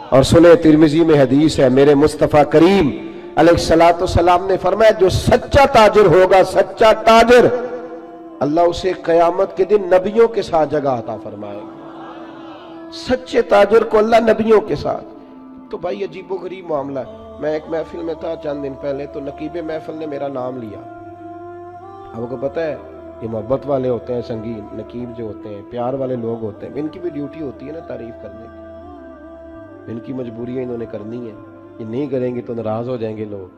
اور सुने तिरमिजी में हदीस है, मेरे मुस्तफ़ा करीम अलैहिस्सलातु वस्सलाम ने फरमाया, जो सच्चा ताजिर होगा, सच्चा ताजिर, अल्लाह उसे क़यामत के दिन नबियों के साथ जगह अता फरमाएगा। सच्चे ताजिर को अल्लाह नबियों के साथ। तो भाई अजीबो गरीब मामला है। मैं एक महफिल में था चंद दिन पहले, तो नकीबे महफिल ने मेरा नाम लिया। आपको पता है ये मोहब्बत वाले होते हैं, संगीन नकीब जो होते हैं, प्यार वाले लोग होते हैं, इनकी भी ड्यूटी होती है ना तारीफ करने की। इनकी मजबूरियां इन्होंने करनी है, ये नहीं करेंगे तो नाराज हो जाएंगे लोग।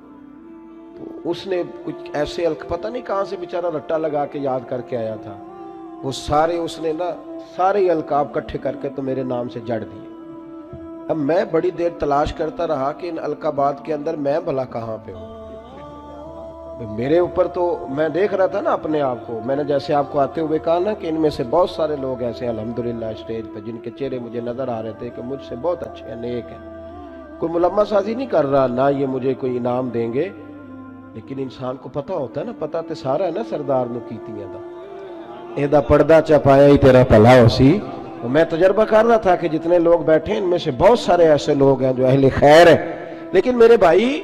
तो उसने कुछ ऐसे पता नहीं कहाँ से बेचारा रट्टा लगा के याद करके आया था, वो सारे उसने ना सारे अलकाब इकट्ठे करके तो मेरे नाम से जड़ दिए। अब मैं बड़ी देर तलाश करता रहा कि इन अलकाबात के अंदर मैं भला कहाँ पे हूँ। मेरे ऊपर तो मैं देख रहा था ना अपने आप को, मैंने जैसे आपको आते हुए कहा ना कि इनमें से बहुत सारे लोग ऐसे अल्हम्दुलिल्लाह स्टेज पे जिनके चेहरे मुझे नजर आ रहे थे कि मुझसे बहुत अच्छे हैं, नेक हैं। कोई मुलम्मा साजी नहीं कर रहा, ना ये मुझे कोई इनाम देंगे, लेकिन इंसान को पता होता है ना, पता तो सारा है ना सरदार नू कीतियां दा, एदा पर्दा चपाया ही तेरा भला होसी। तो मैं तजर्बा कर रहा था कि जितने लोग बैठे इनमें से बहुत सारे ऐसे लोग हैं जो अहले खैर है। लेकिन मेरे भाई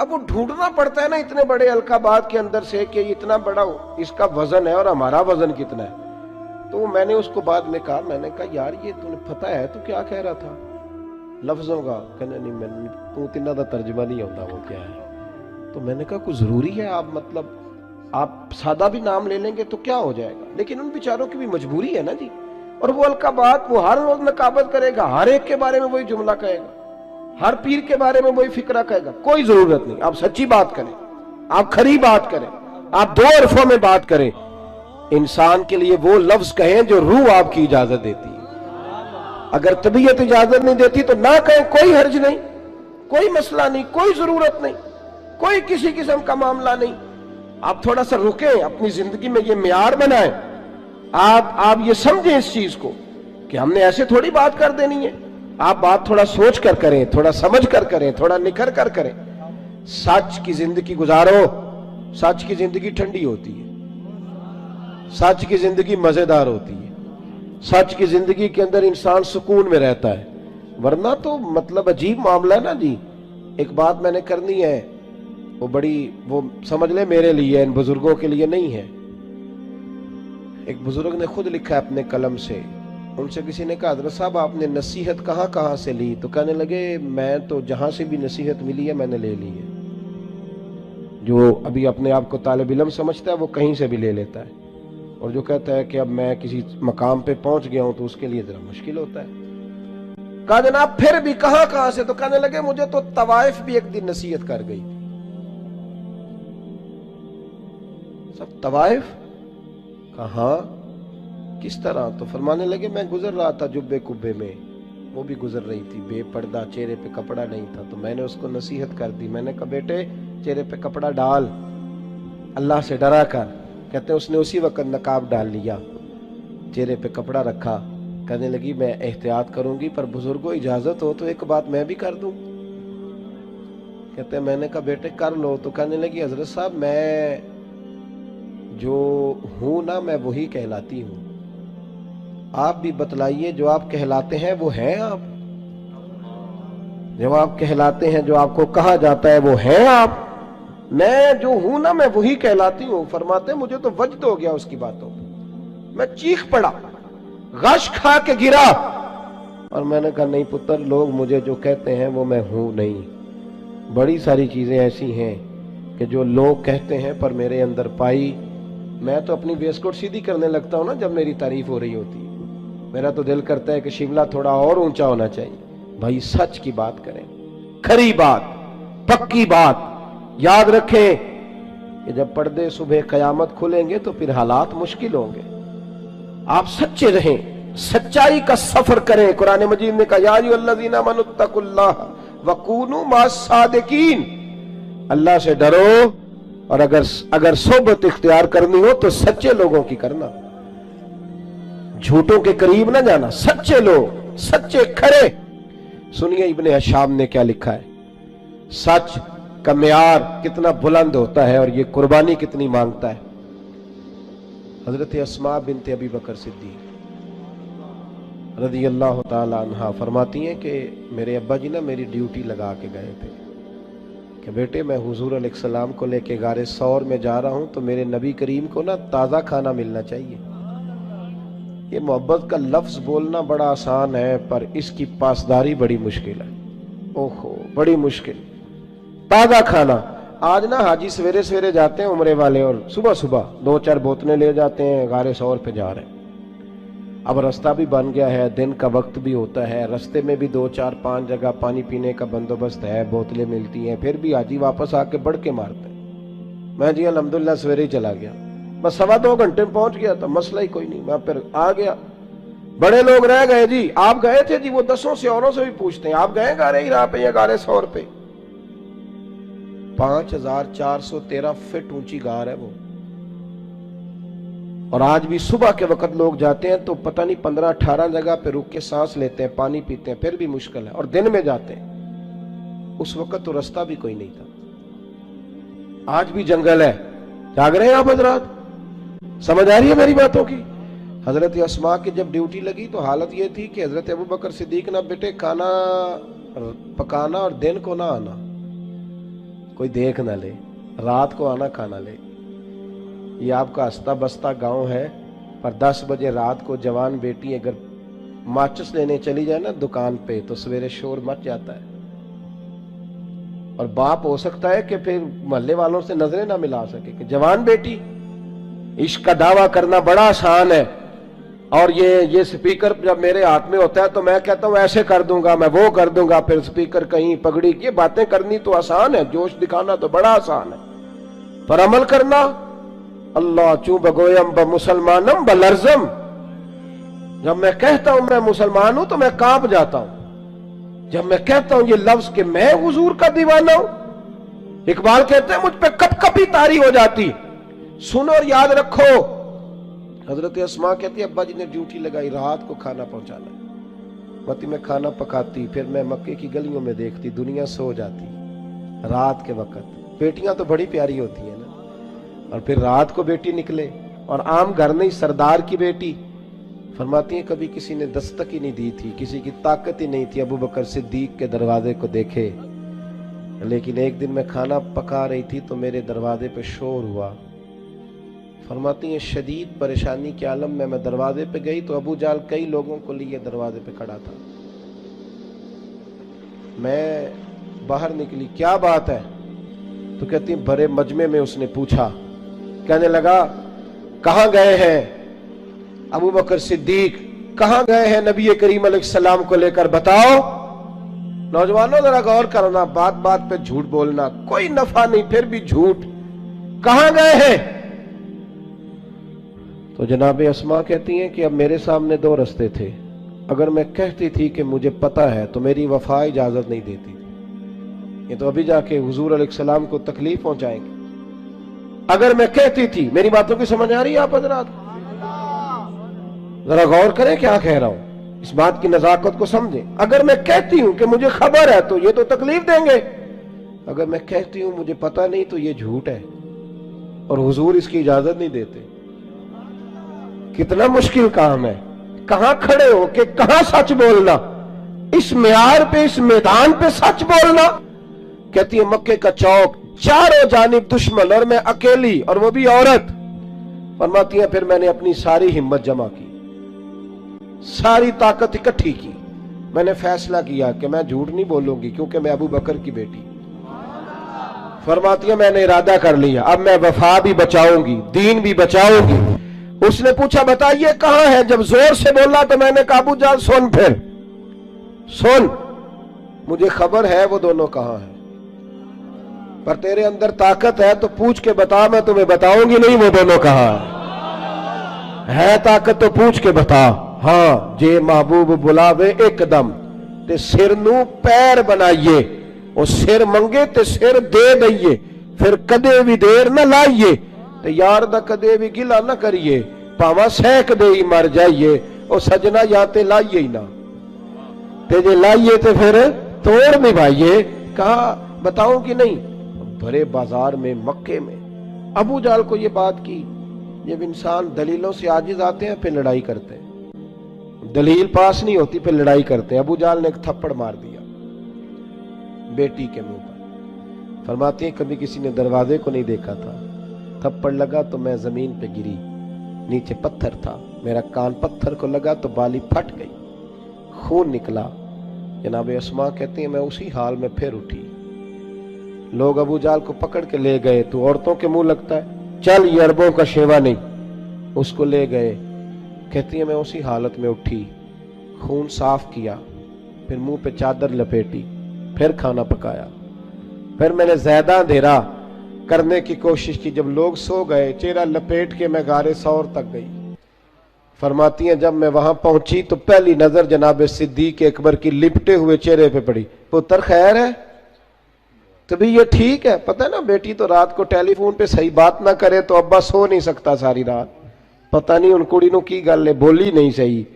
अब वो ढूंढना पड़ता है ना इतने बड़े अलकाबात के अंदर से कि इतना बड़ा इसका वजन है और हमारा वजन कितना है। तो मैंने उसको बाद में कहा, मैंने कहा यार ये तूने पता है तो क्या कह रहा था लफ्जों का? कहने नहीं मैंने तू तिना दा तर्जुमा नहीं होता वो क्या है। तो मैंने कहा कुछ जरूरी है, आप मतलब आप सादा भी नाम ले लेंगे तो क्या हो जाएगा, लेकिन उन बेचारों की भी मजबूरी है ना जी। और वो अलकाबात वो हर रोज नकाबत करेगा, हर एक के बारे में वही जुमला कहेगा, हर पीर के बारे में वही फिक्रा कहेगा। कोई जरूरत नहीं, आप सच्ची बात करें, आप खरी बात करें, आप दो हरफों में बात करें। इंसान के लिए वो लफ्ज कहें जो रूह आपकी इजाजत देती है। अगर तबीयत इजाजत नहीं देती तो ना कहें, कोई हर्ज नहीं, कोई मसला नहीं, कोई जरूरत नहीं, कोई किसी किस्म का मामला नहीं। आप थोड़ा सा रुकें, अपनी जिंदगी में ये मियार बनाएं। आप ये समझें इस चीज को कि हमने ऐसे थोड़ी बात कर देनी है। आप बात थोड़ा सोच कर करें, थोड़ा समझ कर करें, थोड़ा निखर कर करें। सच की जिंदगी गुजारो, सच की जिंदगी ठंडी होती है, सच की जिंदगी मजेदार होती है, सच की जिंदगी के अंदर इंसान सुकून में रहता है। वरना तो मतलब अजीब मामला है ना जी। एक बात मैंने करनी है, वो बड़ी वो समझ ले मेरे लिए, इन बुजुर्गों के लिए नहीं है। एक बुजुर्ग ने खुद लिखा है अपने कलम से, उनसे किसी ने कहा हज़रत साहब आपने नसीहत कहाँ कहाँ से ली? तो कहने लगे मैं तो जहां से भी नसीहत मिली है मैंने ले ली है। जो अभी अपने आप को तालिब इल्म समझता है वो कहीं से भी ले लेता है, और जो कहता है कि अब मैं किसी मकाम पे पहुंच गया हूं तो उसके लिए जरा मुश्किल होता है। कहा जनाब फिर भी कहाँ कहाँ से? तो कहने लगे मुझे तो तवाइफ भी एक दिन नसीहत कर गई थी। सब तवाइफ कहाँ किस तरह? तो फरमाने लगे मैं गुजर रहा था जुब्बे कुब्बे में, वो भी गुजर रही थी बेपर्दा, चेहरे पे कपड़ा नहीं था, तो मैंने उसको नसीहत कर दी। मैंने कहा बेटे चेहरे पे कपड़ा डाल, अल्लाह से डरा कर। कहते हैं उसने उसी वक्त नकाब डाल लिया, चेहरे पे कपड़ा रखा। कहने लगी मैं एहतियात करूंगी, पर बुजुर्गों इजाजत हो तो एक बात मैं भी कर दूं। कहते हैं मैंने कहा बेटे कर लो। तो कहने लगी हजरत साहब मैं जो हूं ना मैं वही कहलाती हूं, आप भी बतलाइए जो आप कहलाते हैं वो हैं आप? जो आप कहलाते हैं, जो आपको कहा जाता है वो हैं आप? मैं जो हूं ना मैं वही कहलाती हूं। फरमाते मुझे तो वजद हो गया उसकी बातों पर, मैं चीख पड़ा, गश खा के गिरा, और मैंने कहा नहीं पुत्र, लोग मुझे जो कहते हैं वो मैं हूं नहीं। बड़ी सारी चीजें ऐसी हैं कि जो लोग कहते हैं पर मेरे अंदर पाई, मैं तो अपनी वेस्टकोट सीधी करने लगता हूं ना जब मेरी तारीफ हो रही होती है। मेरा तो दिल करता है कि शिमला थोड़ा और ऊंचा होना चाहिए। भाई सच की बात करें, खरी बात, पक्की बात। याद रखें कि जब पर्दे सुबह कयामत खुलेंगे तो फिर हालात मुश्किल होंगे। आप सच्चे रहें, सच्चाई का सफर करें। कुरान मजीद ने कहा या अय्युहल्लज़ीना आमनुत्तकुल्लाह वकूनू मास्सादिकीन, अल्लाह से डरो, और अगर सोबत इख्तियार करनी हो तो सच्चे लोगों की करना, झूठों के करीब ना जाना, सच्चे लोग, सच्चे खरे। सुनिए इब्ने हशाम ने क्या लिखा है, सच का मियार कितना बुलंद होता है और ये कुर्बानी कितनी मांगता है। हजरत अस्मा बिनते अबी बकर सिद्दीक رضی اللہ تعالی عنہا فرماتی ہیں کہ میرے ابا جی نا میری ڈیوٹی لگا کے گئے تھے کہ بیٹے میں حضور علیہ السلام کو لے کے غار ثور میں جا رہا ہوں تو میرے نبی کریم کو نا تازہ کھانا ملنا چاہیے۔ یہ محبت کا لفظ بولنا بڑا آسان ہے پر اس کی پاسداری بڑی مشکل ہے۔ اوہو بڑی مشکل۔ تازہ کھانا، آج نا حاجی سویرے سویرے جاتے ہیں عمرے والے اور صبح صبح 2-4 بوتلیں لے جاتے ہیں، غار ثور پہ جا رہے ہیں۔ اب رستہ بھی بن گیا ہے، دن کا وقت بھی ہوتا ہے، رستے میں بھی 2-4-5 جگہ پانی پینے کا بندوبست ہے، بوتلیں ملتی ہیں، پھر بھی حاجی واپس آ کے بڑھ کے مارتے ہیں۔ میں جی الحمدللہ سویرے ہی چلا گیا، بس 2.25 گھنٹے میں پہنچ گیا تھا، مسئلہ ہی کوئی نہیں، میں پھر آ گیا۔ بڑے لوگ رہ گئے جی، آپ گئے تھے جی، وہ 10 سے اوروں سے بھی پوچھتے ہیں آپ گئے غار ہرا پہ یا غار ثور پہ؟ 5413 فٹ اونچی غار ہے وہ، اور آج بھی صبح کے وقت لوگ جاتے ہیں تو پتہ نہیں 15-18 جگہ پہ رک کے سانس لیتے ہیں، پانی پیتے ہیں، پھر بھی مشکل ہے، اور دن میں جاتے ہیں۔ اس وقت تو رستہ بھی کوئی نہیں تھا، آج بھی جنگل ہے۔ جاگ رہے ہیں آپ حضرات؟ سمجھ آ رہی ہے میری باتوں کی؟ حضرت اسماء کی جب ڈیوٹی لگی تو حالت یہ تھی کہ حضرت ابوبکر صدیق نہ بیٹے کھانا پکانا اور دن کو نہ آنا، کوئی دیکھ نہ لے، رات کو آنا کھانا لے۔ یہ آپ کا ہستا بستا گاؤں ہے، پر 10 بجے رات کو جوان بیٹی اگر ماچس لینے چلی جائے نا دکان پہ تو سویرے شور مچ جاتا ہے، اور باپ ہو سکتا ہے کہ پھر محلے والوں سے نظریں نہ ملا سکے کہ جوان بیٹی۔ عشق کا دعویٰ کرنا بڑا آسان ہے، اور یہ سپیکر جب میرے ہاتھ میں ہوتا ہے تو میں کہتا ہوں ایسے کر دوں گا، میں وہ کر دوں گا، پھر سپیکر کہیں پگڑی کی باتیں کرنی تو آسان ہے، جوش دکھانا تو بڑا آسان ہے، پر عمل کرنا اللہ چوں بگویم بمسلمانم بلرزم۔ جب میں کہتا ہوں میں مسلمان ہوں تو میں کانپ جاتا ہوں، جب میں کہتا ہوں یہ لفظ کہ میں حضور کا دیوانہ ہوں۔ اقبال کہتے ہیں مجھ پہ کپ کپی طاری ہو جاتی، سنو اور یاد رکھو۔ حضرت اسماء کہتی ہے ابا جی نے ڈیوٹی لگائی رات کو کھانا پہنچانا، متی میں کھانا پکاتی، پھر میں مکے کی گلیوں میں دیکھتی دنیا سو جاتی رات کے وقت۔ بیٹیاں تو بڑی پیاری ہوتی ہیں نا، اور پھر رات کو بیٹی نکلے، اور عام گھر نہیں، سردار کی بیٹی۔ فرماتی ہیں کبھی کسی نے دستک ہی نہیں دی تھی، کسی کی طاقت ہی نہیں تھی ابوبکر صدیق کے دروازے کو دیکھے، لیکن ایک دن میں کھانا پکا رہی تھی تو میرے دروازے پہ شور ہوا۔ فرماتی ہیں شدید پریشانی کے عالم میں دروازے پہ گئی تو ابو جال کئی لوگوں کو لیے دروازے پہ کھڑا تھا۔ میں باہر نکلی، کیا بات ہے؟ تو کہتی ہیں بڑے مجمع میں اس نے پوچھا، کہنے لگا کہاں گئے ہیں ابوبکر صدیق، کہاں گئے ہیں نبی کریم علیہ السلام کو لے کر، بتاؤ۔ نوجوانوں ذرا غور کرنا، بات بات پہ جھوٹ بولنا کوئی نفع نہیں، پھر بھی جھوٹ، کہاں گئے ہیں؟ تو جناب اسماء کہتی ہیں کہ اب میرے سامنے 2 رستے تھے، اگر میں کہتی تھی کہ مجھے پتہ ہے تو میری وفا اجازت نہیں دیتی تھی، یہ تو ابھی جا کے حضور علیہ السلام کو تکلیف پہنچائیں گے۔ اگر میں کہتی تھی، میری باتوں کی سمجھ آ رہی ہے آپ حضرات؟ ذرا غور کریں کیا کہہ رہا ہوں، اس بات کی نزاکت کو سمجھیں۔ اگر میں کہتی ہوں کہ مجھے خبر ہے تو یہ تو تکلیف دیں گے، اگر میں کہتی ہوں مجھے پتہ نہیں تو یہ جھوٹ ہے، اور حضور اس کی اجازت نہیں دیتے۔ کتنا مشکل کام ہے، کہاں کھڑے ہو کہ کہاں سچ بولنا، اس معیار پہ، اس میدان پہ سچ بولنا۔ کہتی ہے مکے کا چوک، چاروں جانب دشمن اور میں اکیلی، اور وہ بھی عورت۔ فرماتی ہیں پھر میں نے اپنی ساری ہمت جمع کی، ساری طاقت اکٹھی کی، میں نے فیصلہ کیا کہ میں جھوٹ نہیں بولوں گی کیونکہ میں ابو بکر کی بیٹی۔ فرماتی ہے میں نے ارادہ کر لیا، اب میں وفا بھی بچاؤں گی، دین بھی بچاؤں گی۔ اس نے پوچھا بتائیے کہاں ہے، جب زور سے بولا تو میں نے کہا ابو جان سن، پھر سن، مجھے خبر ہے وہ دونوں کہاں ہیں، پر تیرے اندر طاقت ہے تو پوچھ کے بتا، میں تمہیں بتاؤں گی نہیں وہ دونوں کہاں ہے طاقت تو پوچھ کے بتا۔ ہاں جے محبوب بلاوے ایک دم تے سر نو پیر بنائیے، وہ سر منگے تے سر دے دئیے، پھر کدے بھی دیر نہ لائیے تے یار دا کدے بھی گلا نہ کریے، پاواں سینک دے ہی مر جائیے، او سجنا یا تے لائیے ہی نہ، تے جے لائیے تے پھر توڑ نبھائیے۔ کہا بتاؤں کہ نہیں؟ بھرے بازار میں، مکے میں ابو جال کو یہ بات کی۔ جب انسان دلیلوں سے عاجز آتے ہیں پھر لڑائی کرتے ہیں، दलील पास नहीं होती फिर लड़ाई करते हैं। अबू जाल ने एक थप्पड़ मार दिया बेटी के मुंह पर। फरमाती है कभी किसी ने दरवाजे को नहीं देखा था, थप्पड़ लगा तो मैं जमीन पे गिरी, नीचे पत्थर था, मेरा कान पत्थर को लगा तो बाली फट गई, खून निकला। जनाब अस्मा कहती है मैं उसी हाल में फिर उठी। लोग अबू जाल को पकड़ के ले गए, तो औरतों के मुंह लगता है, चल ये अरबों का शेवा नहीं। उसको ले गए। कहती है मैं उसी हालत में उठी, खून साफ किया, फिर मुंह पे चादर लपेटी, फिर खाना पकाया, फिर मैंने ज्यादा अंधेरा करने की कोशिश की। जब लोग सो गए, चेहरा लपेट के मैं गारे सौर तक गई। फरमाती हैं जब मैं वहां पहुंची तो पहली नजर जनाब सिद्दीक अकबर की लिपटे हुए चेहरे पे पड़ी। पुत्र खैर है? तो भी ये ठीक है। पता है ना, बेटी तो रात को टेलीफोन पे सही बात ना करे तो अब्बा सो नहीं सकता सारी रात। पता नहीं उन कुड़ी नु की गल है, बोली नहीं सही।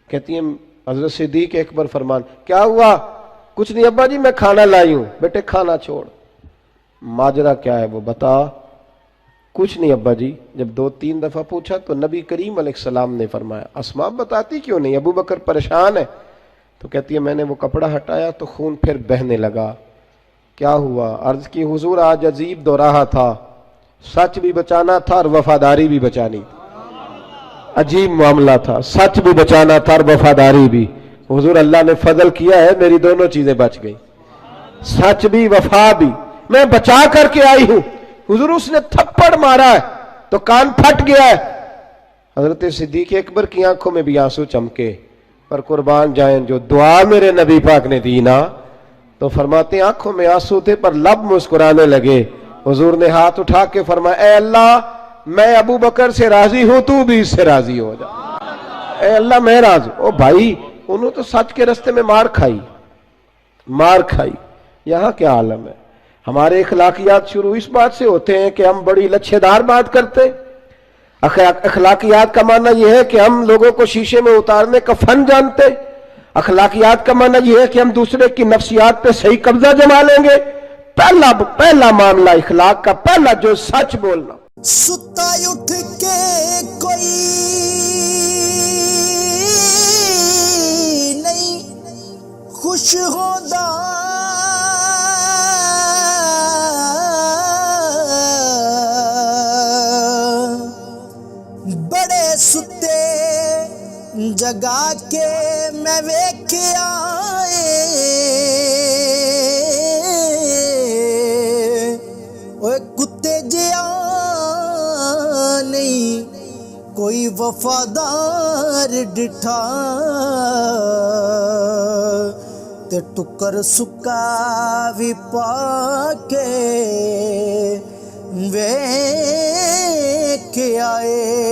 कहती है हजरत सिद्दीक अकबर फरमान, क्या हुआ? कुछ नहीं अब्बा जी, मैं खाना लाई हूं। बेटे खाना छोड़, माजरा क्या है वो बता। कुछ नहीं अब्बा जी। जब 2-3 दफा पूछा तो नबी करीम अलैहिस्सलाम ने फरमाया, अस्मा बताती क्यों नहीं? अबू बकर परेशान है। तो कहती है मैंने वो कपड़ा हटाया तो खून फिर बहने लगा। क्या हुआ? अर्ज की हुजूर आज अजीब दोराहा था, सच भी बचाना था और वफादारी भी बचानी थी। अजीब मामला था, सच भी बचाना था और वफादारी भी। हुजूर अल्लाह ने फजल किया है, मेरी दोनों चीजें बच गई, सच भी वफा भी। मैं बचा करके आई हूं। हुजूर उसने थप्पड़ मारा है तो कान फट गया है। हजरत सिद्दीक अकबर की आंखों में भी आंसू चमके, पर कुर्बान जाएं जो दुआ मेरे नबी पाक ने दी ना, तो फरमाते आंखों में आंसू थे पर लब मुस्कुराने लगे। हुजूर ने हाथ उठा के फरमाया, ए अल्लाह मैं अबू बकर से राजी हूं, तू भी इससे राजी हो जा। ए अल्लाह मैं राजी। ओ भाई, उन्होंने तो सच के रास्ते में मार खाई, मार खाई। यहां क्या आलम है? हमारे अखलाकियात शुरू इस बात से होते हैं कि हम बड़ी लच्छेदार बात करते। अखलाकियात का माना यह है कि हम लोगों को शीशे में उतारने का फन जानते। अखलाकियात का माना यह है कि हम दूसरे की नफ्सियात पे सही कब्जा जमा लेंगे। पहला मामला इखलाक का, पहला जो सच बोलना। सुता उठ के कोई नहीं खुश होदा, बड़े सुते जगा के मैं वेख्या कुत्ते जिया नहीं कोई वफादार डिठा, ते टुकर सुका भी पाके वेख आए।